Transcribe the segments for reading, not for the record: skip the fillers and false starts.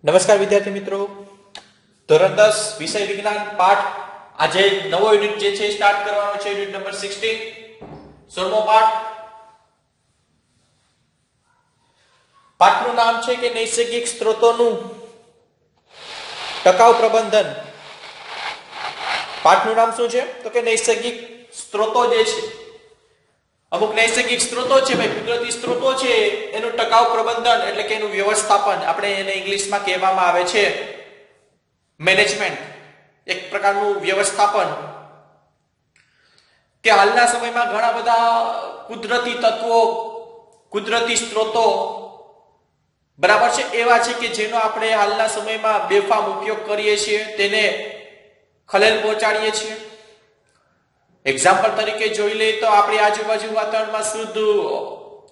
નમસ્કાર વિદ્યાર્થી મિત્રો, ધોરણ 10 વિષય વિજ્ઞાન પાઠ આજે નવો યુનિટ જે છે સ્ટાર્ટ કરવાનો છે. યુનિટ નંબર 16 16મો પાઠ. પાઠનું નામ છે કે નૈસર્ગિક સ્ત્રોતોનું ટકાઉ પ્રબંધન. પાઠનું નામ શું છે તો કે નૈસર્ગિક સ્ત્રોતો જે છે, અમુક નૈસર્ગિક સ્ત્રોતો છે ભાઈ, કુદરતી સ્ત્રોતો છે, એનું ટકાઉ પ્રબંધન એટલે કે એનું વ્યવસ્થાપન, આપણે એને ઇંગ્લિશમાં કહેવામાં આવે છે મેનેજમેન્ટ, એક પ્રકારનું વ્યવસ્થાપન. કે હાલના સમયમાં ઘણા બધા કુદરતી તત્વો, કુદરતી સ્ત્રોતો બરાબર છે એવા છે કે જેનો આપણે હાલના સમયમાં બેફામ ઉપયોગ કરીએ છીએ, તેને ખલેલ પહોંચાડીએ છીએ. એક્ઝામ્પલ તરીકે જોઈ લઈએ તો આપણી આજુબાજુ વાતાવરણમાં શુદ્ધ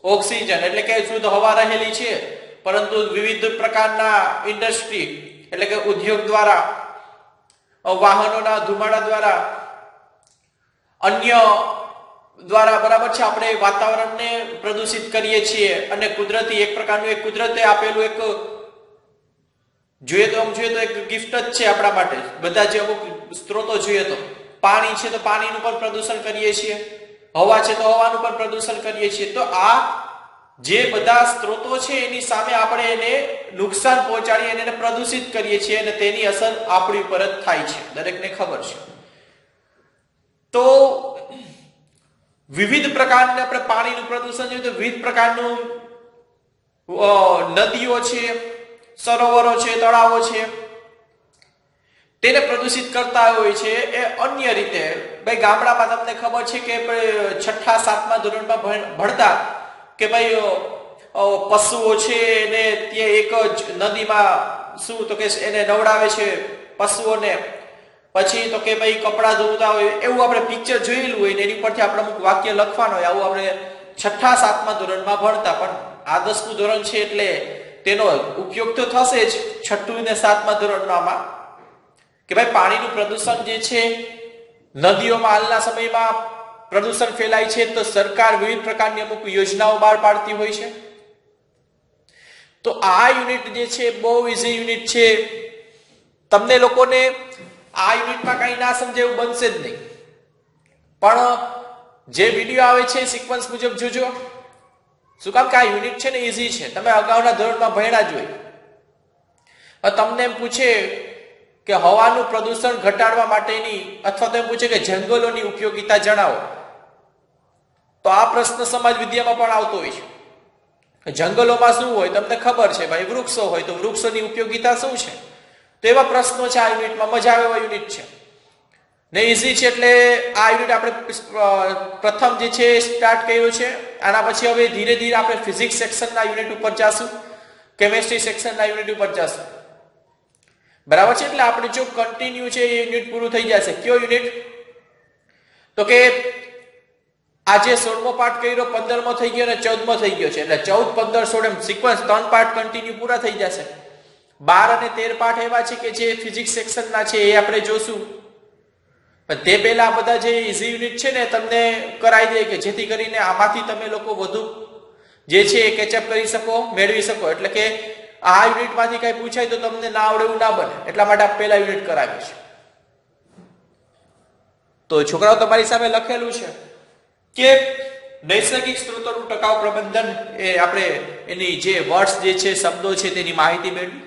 ઓક્સિજન એટલે કે શુદ્ધ હવા રહેલી છે, પરંતુ વિવિધ પ્રકારના ઇન્ડસ્ટ્રી એટલે કે ઉદ્યોગ દ્વારા, વાહનોના ધુમાડા દ્વારા, અન્ય દ્વારા બરાબર છે આપણે વાતાવરણને પ્રદૂષિત કરીએ છીએ. અને કુદરતી એક પ્રકારનું એક કુદરતે આપેલું એક જોઈએ તો એક ગિફ્ટ જ છે આપણા માટે. બધા જે અમુક સ્ત્રોતો જોઈએ તો પાણી છે તો પાણીનું પણ પ્રદૂષણ કરીએ છીએ, હવા છે તો હવાનું પણ પ્રદૂષણ કરીએ છીએ. તો આ જે બધા સ્ત્રોતો છે એની સામે આપણે એને નુકસાન પહોંચાડીએ અને એને પ્રદૂષિત કરીએ છીએ અને તેની અસર આપણી ઉપર જ થાય છે, દરેકને ખબર છે. તો વિવિધ પ્રકારના આપણે પાણીનું પ્રદૂષણ જોઈએ તો વિવિધ પ્રકારનું નદીઓ છે, સરોવરો છે, તળાવો છે, તેને પ્રદૂષિત કરતા હોય છે એ અન્ય રીતે. ભાઈ ગામડામાં તમને ખબર છે કે 6ઠા 7મા ધોરણમાં ભણતા કે ભાઈ પશુઓ છે એને ત્યાં એક જ નદીમાં શું તો કે એને નવડાવે છે પશુઓને, પછી તો કે ભાઈ કપડા ધોતા હોય એવું આપણે પિક્ચર જોયેલું હોય ને એની પરથી આપણે અમુક વાક્ય લખવાનું હોય. આવું આપણે 6ઠા 7મા ધોરણમાં ભણતા, પણ આ 10મું ધોરણ છે એટલે તેનો ઉપયોગ તો થશે જ 6ઠું ને 7મા ધોરણમાં. કે ભાઈ પાણીનું પ્રદૂષણ જે છે, નદીઓમાં હાલના સમયમાં પ્રદૂષણ ફેલાય છે તો સરકાર વિવિધ પ્રકારની અમુક યોજનાઓ બહાર પાડતી હોય છે. તો આ યુનિટ જે છે બહુ ઈઝી યુનિટ છે. તમને લોકોને આ યુનિટમાં કઈ ના સમજાય એવું બનશે જ નહીં, પણ જે વિડીયો આવે છે સિક્વન્સ મુજબ જોજો. શું કામ કે આ યુનિટ છે ને ઈઝી છે, તમે અગાઉના ધોરણમાં ભણ્યા જ હોય. તમને એમ પૂછે કે હવાનું પ્રદૂષણ ઘટાડવા માટેની, અથવા તો એમ પૂછે કે જંગલોની ઉપયોગિતા જણાવો, તો આ પ્રશ્ન સમાજ વિદ્યામાં પણ આવતો હોય છે. જંગલોમાં શું હોય તમને ખબર છે ભાઈ, વૃક્ષો હોય તો વૃક્ષોની ઉપયોગિતા શું છે? તો એવા પ્રશ્નો છે આ યુનિટમાં. મજા આવે એવા યુનિટ છે ને ઈઝી છે. એટલે આ યુનિટ આપણે પ્રથમ જે છે સ્ટાર્ટ કર્યો છે. આના પછી હવે ધીરે ધીરે આપણે ફિઝિક્સ સેક્શનના યુનિટ ઉપર જાશું, કેમેસ્ટ્રી સેક્શનના યુનિટ ઉપર જાશું, બરાબર છે. એટલે આપણે જો કન્ટિન્યુ છે એ યુનિટ પૂરું થઈ જશે. કયો યુનિટ તો કે આજે 16મો પાઠ કર્યો, 15મો થઈ ગયો અને 14મો થઈ ગયો છે. એટલે 14, 15, 16 એમ સિક્વન્સ 3 પાઠ કન્ટિન્યુ પૂરા થઈ જશે. 12 અને 13 પાઠ એવા છે કે જે ફિઝિક્સ સેક્શનના છે એ આપણે જોશું. પણ તે પહેલા બધા જે ઈઝી યુનિટ છે ને તમને કરાવી દે, કે જેથી કરીને આમાંથી તમે લોકો વધુ જે છે એ કેચઅપ કરી શકો, મેળવી શકો. એટલે કે આ યુનિટમાંથી કઈ પૂછાય તો તમને ના આવડે એવું ના બને, એટલા માટે આ પહેલા યુનિટ કરાવ્યું છે. તો છોકરાઓ તમારી સામે લખેલું છે કે નૈસર્ગિક સ્ત્રોતોનું ટકાઉ પ્રબંધન, એ આપણે એની જે વર્ડ્સ જે છે, શબ્દો છે તેની માહિતી મેળવી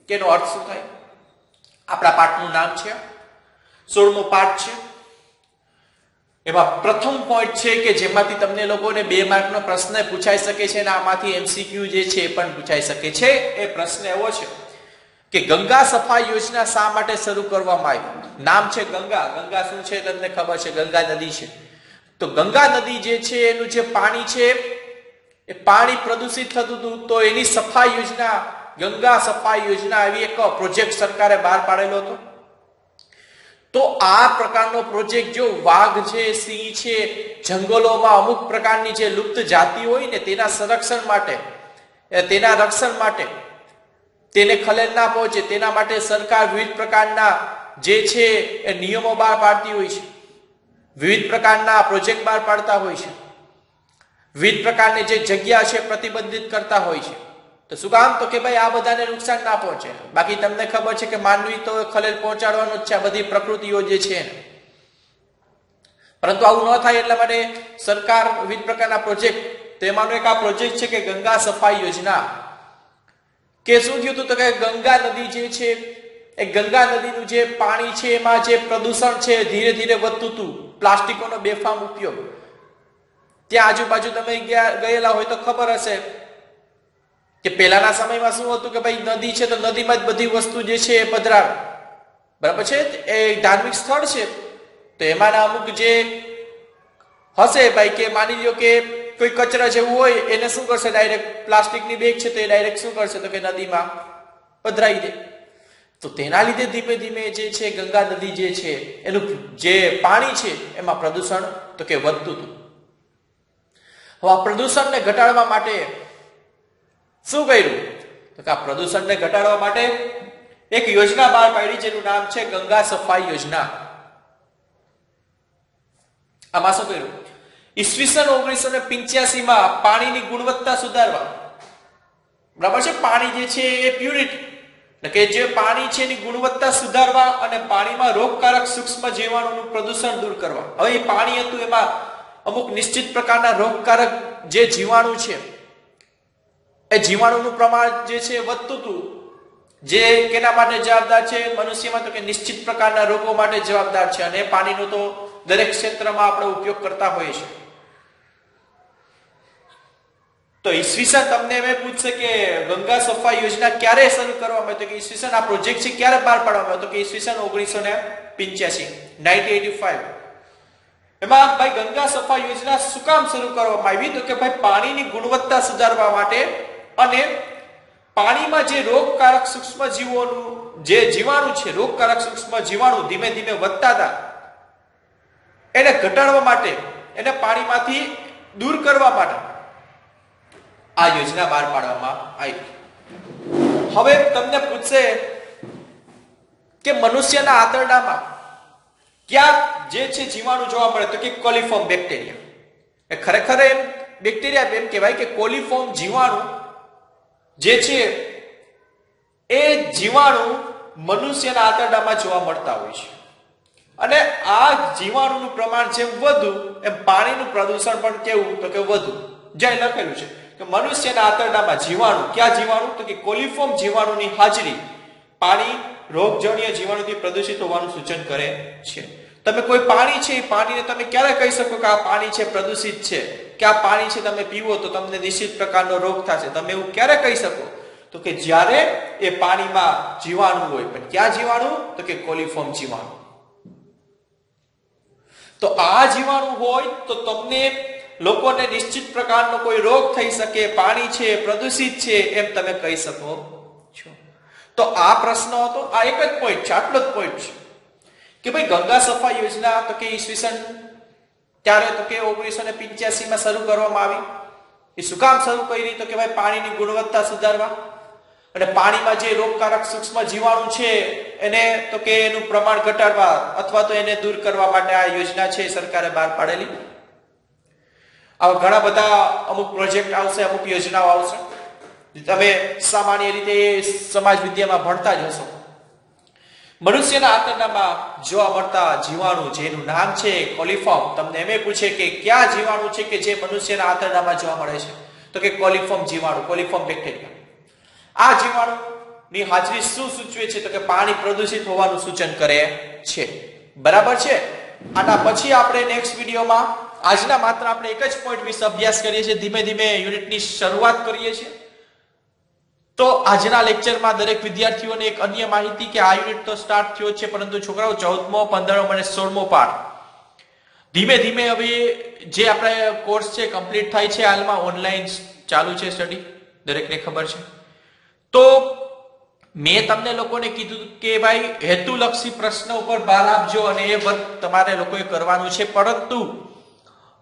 કે એનો અર્થ શું થાય. આપણા પાઠનું નામ છે, 16મો પાઠ છે. એમાં પ્રથમ પોઈન્ટ છે કે જેમાંથી તમને લોકોને 2 માર્કનો પ્રશ્ન પૂછાઈ શકે છે અને આમાંથી એમસીક્યુ જે છે એ પણ પૂછાઈ શકે છે. એ પ્રશ્ન એવો છે કે ગંગા સફાઈ યોજના શા માટે શરૂ કરવામાં આવી? નામ છે ગંગા. ગંગા શું છે તમને ખબર છે, ગંગા નદી છે. તો ગંગા નદી જે છે એનું જે પાણી છે એ પાણી પ્રદૂષિત થતું હતું, તો એની સફાઈ યોજના, ગંગા સફાઈ યોજના એવી એક પ્રોજેક્ટ સરકારે બહાર પાડેલો હતો. તો આ પ્રકારનો પ્રોજેક્ટ જો વાઘ છે, સિંહ છે, જંગલોમાં અમુક પ્રકારની જે લુપ્ત જાતિ હોય ને તેના સંરક્ષણ માટે, તેના રક્ષણ માટે, તેને ખલેલ ના પહોંચે તેના માટે સરકાર વિવિધ પ્રકારના જે છે એ નિયમો બહાર પાડતી હોય છે, વિવિધ પ્રકારના પ્રોજેક્ટ બહાર પાડતા હોય છે, વિવિધ પ્રકારની જે જગ્યા છે પ્રતિબંધિત કરતા હોય છે. તો શું કામ? તો કે ભાઈ આ બધાને નુકસાન ના પહોંચે. બાકી તમને ખબર છે કે માનવી તો ખલેલ પહોંચાડવાનો જ છે આ બધી પ્રકૃતિઓ જે છે એને. પરંતુ આવું ન થાય એટલા માટે સરકાર વિવિધ પ્રકારના પ્રોજેક્ટ, તેમાંનો એક આ પ્રોજેક્ટ છે કે ગંગા સફાઈ યોજના. કે શું થયું હતું? તો કે ગંગા નદી જે છે એ ગંગા નદીનું જે પાણી છે એમાં જે પ્રદૂષણ છે ધીરે ધીરે વધતું હતું. પ્લાસ્ટિકોનો બેફામ ઉપયોગ. ત્યાં આજુબાજુ તમે ગયેલા હોય તો ખબર હશે કે પહેલાના સમયમાં શું હતું કે ભાઈ નદી છે તો નદીમાં જ બધી વસ્તુ જે છે એ પધરાવે. બરાબર છે? એ ધાર્મિક સ્થળ છે તો એમાંના અમુક જે હશે ભાઈ કે માની લ્યો કે કોઈ કચરા જેવું હોય એને શું કરશે? ડાયરેક્ટ પ્લાસ્ટિકની બેગ છે તો એ ડાયરેક્ટ શું કરશે? તો કે નદીમાં પધરાવી દે. તો તેના લીધે ધીમે ધીમે જે છે ગંગા નદી જે છે એનું જે પાણી છે એમાં પ્રદૂષણ તો કે વધતું હતું. હવે આ પ્રદૂષણને ઘટાડવા માટે શું કર્યું? તો કે આ પ્રદૂષણને ઘટાડવા માટે એક યોજના બહાર પાડી જેનું નામ છે ગંગા સફાઈ યોજના. આમાં શું કર્યું? ઈસવીસન 1985 માં પાણીની ગુણવત્તા સુધારવા. બરાબર છે? પાણી જે છે એ પ્યુરિટી એટલે કે જે પાણી છે એની ગુણવત્તા સુધારવા અને પાણીમાં રોગકારક સૂક્ષ્મ જીવાણુનું પ્રદૂષણ દૂર કરવા. હવે એ પાણી હતું એમાં અમુક નિશ્ચિત પ્રકારના રોગકારક જે જીવાણુ છે એ જીવાણુનું પ્રમાણ જે છે વધતું હતું. જે કેના માટે જવાબદાર છે? મનુષ્યમાં તો કે નિશ્ચિત પ્રકારના રોગો માટે જવાબદાર છે. અને પાણીનો તો દરેક ક્ષેત્રમાં આપણે ઉપયોગ કરતા હોઈએ છીએ. તો ઈસવીસન તમને એમ પૂછશે કે ગંગા સફાઈ યોજના ક્યારે શરૂ કરવામાં આવી? તો કે ઈસવીસન આ પ્રોજેક્ટ છે ક્યારે બહાર પાડવામાં આવ્યો? તો કે ઈસવીસન 1985. એમાં ભાઈ ગંગા સફાઈ યોજના શું કામ શરૂ કરવામાં આવી? તો કે ભાઈ પાણીની ગુણવત્તા સુધારવા માટે અને પાણીમાં જે રોગકારક સૂક્ષ્મ જીવોનું જે જીવાણુ છે, રોગકારક સૂક્ષ્મ જીવાણુ ધીમે ધીમે વધતા હતા એને ઘટાડવા માટે, એને પાણીમાંથી દૂર કરવા માટે આ યોજના બહાર પાડવામાં આવી. હવે તમને પૂછશે કે મનુષ્યના આંતરડામાં ક્યાં જે છે જીવાણુ જોવા મળે? તો કે કોલિફોર્મ બેક્ટેરિયા. એ ખરેખર એમ બેક્ટેરિયા એમ કહેવાય કે કોલિફોર્મ જીવાણુ જે છે એ જીવાણુ મનુષ્યના આંતરડામાં જોવા મળતા હોય છે. અને આ જીવાણુનું પ્રમાણ જેમ વધુ એમ પાણીનું પ્રદૂષણ પણ કેવું? તો કે વધુ. જ્યાં લખેલું છે કે મનુષ્યના આંતરડામાં જીવાણુ, ક્યાં જીવાણુ? તો કે કોલિફોર્મ જીવાણુની હાજરી પાણી રોગજન્ય જીવાણુથી પ્રદૂષિત હોવાનું સૂચન કરે છે. તમે કોઈ પાણી છે એ પાણીને તમે ક્યારે કહી શકો કે આ પાણી છે પ્રદૂષિત છે, કે આ પાણી છે તમે પીવો તો તમને નિશ્ચિત પ્રકારનો રોગ થશે? તમે એવું ક્યારે કહી શકો? તો કે જ્યારે એ પાણીમાં જીવાણુ હોય. પણ ક્યાં જીવાણુ? તો કે કોલિફોર્મ જીવાણુ. તો આ જીવાણુ હોય તો તમને લોકોને નિશ્ચિત પ્રકારનો કોઈ રોગ થઈ શકે, પાણી છે પ્રદૂષિત છે એમ તમે કહી શકો છો. તો આ પ્રશ્ન હતો, આ એક જ પોઈન્ટ છે, આટલો જ પોઈન્ટ છે કે ભાઈ ગંગા સફાઈ યોજના તો કે ઈસવીસન ત્યારે તો કે 1985 માં શરૂ કરવામાં આવી. એ શું કામ શરૂ કરી? તો કે ભાઈ પાણીની ગુણવત્તા સુધારવા અને પાણીમાં જે રોગકારક સૂક્ષ્મ જીવાણુ છે એને તો કે એનું પ્રમાણ ઘટાડવા અથવા તો એને દૂર કરવા માટે આ યોજના છે સરકારે બહાર પાડેલી. આવા ઘણા બધા અમુક પ્રોજેક્ટ આવશે, અમુક યોજનાઓ આવશે. તમે સામાન્ય રીતે સમાજ વિદ્યામાં ભણતા જ હશો. મનુષ્યના આંતરડામાં જોવા મળતા જીવાણુ જેનું નામ છે કોલિફોર્મ. તમને એમ પૂછે કે કયા જીવાણુ છે કે જે મનુષ્યના આંતરડામાં જોવા મળે છે? તો કે કોલિફોર્મ જીવાણુ, કોલિફોર્મ બેક્ટેરિયા. આ જીવાણુની હાજરી શું સૂચવે છે? તો કે પાણી પ્રદૂષિત હોવાનું સૂચન કરે છે. બરાબર છે? આના પછી આપણે નેક્સ્ટ વિડીયોમાં આજના માત્ર આપણે એક જ પોઈન્ટ વિશે અભ્યાસ કરીએ છીએ. ધીમે ધીમે યુનિટની શરૂઆત કરીએ છીએ. તો આજના લેક્ચરમાં દરેક વિદ્યાર્થીઓને એક અન્ય માહિતી કે આ યુનિટ તો સ્ટાર્ટ થયો છે, પરંતુ છોકરાઓ 14મો, 15મો અને 16મો પાઠ ધીમે ધીમે હવે જે આપણે કોર્સ છે કમ્પ્લીટ થાય છે. હાલમાં ઓનલાઈન ચાલુ છે સ્ટડી, દરેકને ખબર છે. તો મેં તમને લોકોને કીધું કે ભાઈ હેતુલક્ષી પ્રશ્ન ઉપર ભાર આપજો અને એ વર્ક તમારે લોકોએ કરવાનું છે. પરંતુ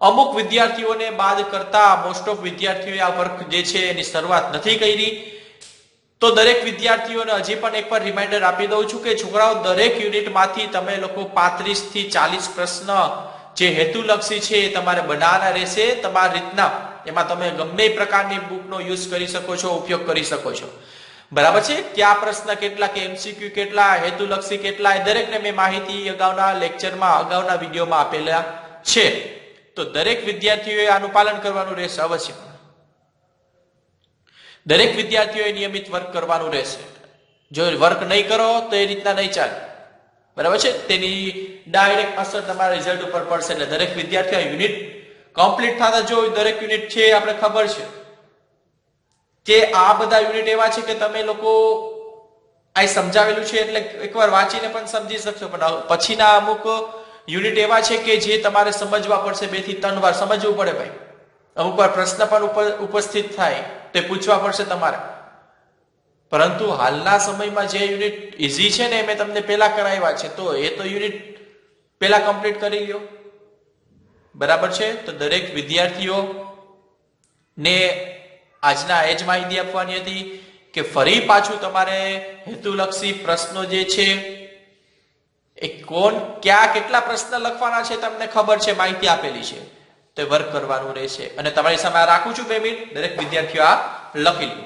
અમુક વિદ્યાર્થીઓને બાદ કરતા મોસ્ટ ઓફ વિદ્યાર્થીઓએ આ વર્ક જે છે એની શરૂઆત નથી કરી. તો દરેક વિદ્યાર્થીઓને હજી પણ એકવાર રિમાઇન્ડર આપી દઉં છું કે છોકરાઓ દરેક યુનિટમાંથી તમે લોકો 35 થી 40 પ્રશ્ન જે હેતુલક્ષી છે એ તમારે બનાવવાના રહેશે. તમારી રીતના એમાં તમે ગમે પ્રકારની બુકનો યુઝ કરી શકો છો, ઉપયોગ કરી શકો છો. બરાબર છે. કયા પ્રશ્ન કેટલા, કે એમસીક્યુ કેટલા, હેતુલક્ષી કેટલા, એ દરેકને મેં માહિતી અગાઉના લેક્ચરમાં, અગાઉના વિડીયોમાં આપેલા છે. તો દરેક વિદ્યાર્થીઓએ આનું પાલન કરવાનું રહેશે અવશ્ય. દરેક વિદ્યાર્થીઓએ નિયમિત વર્ક કરવાનું રહેશે. જો વર્ક નહીં કરો તો એ રીતના નહીં ચાલે. બરાબર છે. તેની ડાયરેક્ટ અસર તમારા રિઝલ્ટ ઉપર પડશે. એટલે દરેક વિદ્યાર્થીઓ યુનિટ કમ્પ્લીટ થતા જો દરેક યુનિટ છે આપણે ખબર છે કે આ બધા યુનિટ એવા છે કે તમે લોકો આ સમજાવેલું છે એટલે એકવાર વાંચીને પણ સમજી શકશો, પણ પછીના અમુક યુનિટ એવા છે કે જે તમારે સમજવા પડશે, 2 થી 3 વાર સમજવું પડે ભાઈ. અમુક વાર પ્રશ્ન પણ ઉપસ્થિત થાય તે પૂછવા પડશે તમારે. પરંતુ હાલના સમયમાં જે યુનિટ ઈઝી છે ને મેં તમને પહેલા કરાવ્યા છે, તો એ તો યુનિટ પહેલા કમ્પ્લીટ કરી લ્યો. બરાબર છે. તો દરેક વિદ્યાર્થીઓ ને આજના એ જ માહિતી આપવાની હતી કે ફરી પાછું તમારે હેતુલક્ષી પ્રશ્નો જે છે એ ક્યાં કેટલા પ્રશ્ન લખવાના છે તમને ખબર છે, માહિતી આપેલી છે. તો વર્ક કરવાનું રહેશે. અને તમારી સામે રાખું છું 2 મિનિટ, દરેક વિદ્યાર્થીઓ આ લખી લો.